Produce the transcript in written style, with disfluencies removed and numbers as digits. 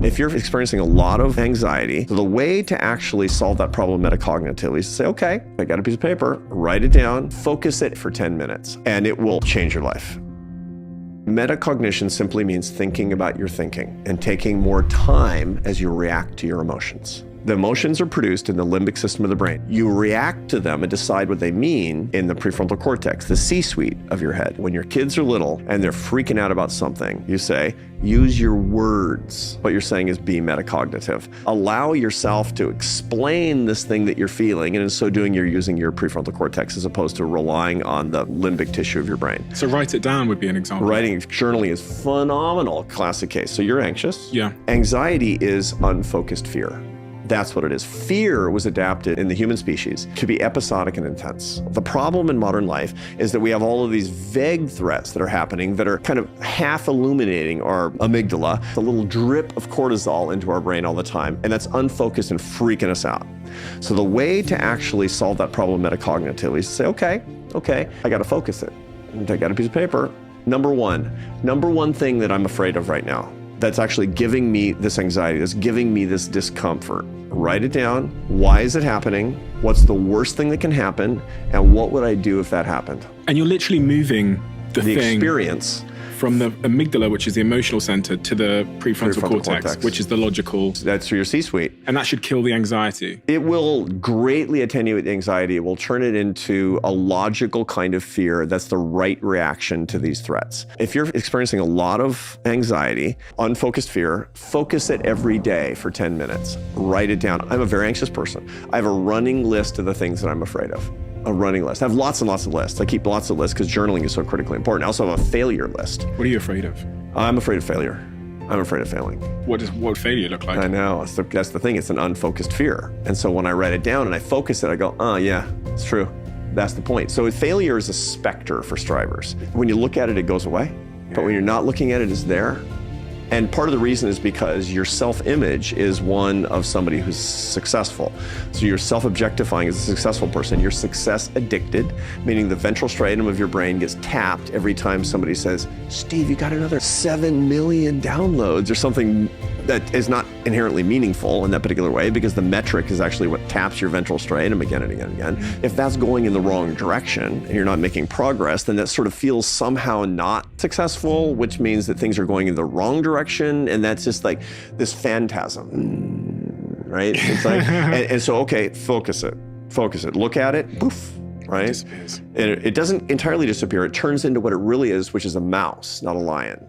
If you're experiencing a lot of anxiety, the way to actually solve that problem metacognitively is to say, okay, I got a piece of paper, write it down, focus it for 10 minutes, and it will change your life. Metacognition simply means thinking about your thinking and taking more time as you react to your emotions. The emotions are produced in the limbic system of the brain. You react to them and decide what they mean in the prefrontal cortex, the C-suite of your head. When your kids are little and they're freaking out about something, you say, use your words. What you're saying is be metacognitive. Allow yourself to explain this thing that you're feeling, and in so doing, you're using your prefrontal cortex as opposed to relying on the limbic tissue of your brain. So write it down would be an example. Journaling is phenomenal. Classic case. So you're anxious. Yeah. Anxiety is unfocused fear. That's what it is. Fear was adapted in the human species to be episodic and intense. The problem in modern life is that we have all of these vague threats that are happening that are kind of half illuminating our amygdala, a little drip of cortisol into our brain all the time, and that's unfocused and freaking us out. So the way to actually solve that problem metacognitively is to say, okay, I got to focus it. I got a piece of paper. Number one thing that I'm afraid of right now, that's actually giving me this anxiety, that's giving me this discomfort. Write it down. Why is it happening? What's the worst thing that can happen? And what would I do if that happened? And you're literally moving the experience from the amygdala, which is the emotional center, to the prefrontal cortex, which is the logical. That's your C-suite. And that should kill the anxiety. It will greatly attenuate the anxiety. It will turn it into a logical kind of fear that's the right reaction to these threats. If you're experiencing a lot of anxiety, unfocused fear, focus it every day for 10 minutes. Write it down. I'm a very anxious person. I have a running list of the things that I'm afraid of. A running list. I have lots and lots of lists. I keep lots of lists because journaling is so critically important. I also have a failure list. What are you afraid of? I'm afraid of failure. I'm afraid of failing. What would failure look like? I know. That's the thing. It's an unfocused fear. And so when I write it down and I focus it, I go, yeah, it's true. That's the point. So failure is a specter for strivers. When you look at it, it goes away. But when you're not looking at it, it's there. And part of the reason is because your self-image is one of somebody who's successful. So you're self-objectifying as a successful person. You're success addicted, meaning the ventral striatum of your brain gets tapped every time somebody says, Steve, you got another 7 million downloads, or something that is not inherently meaningful in that particular way, because the metric is actually what taps your ventral striatum again and again and again. If that's going in the wrong direction and you're not making progress, then that sort of feels somehow not successful, which means that things are going in the wrong direction, and that's just like this phantasm, right? It's like, and so, okay, focus it, look at it, poof, right? It disappears. It doesn't entirely disappear. It turns into what it really is, which is a mouse, not a lion.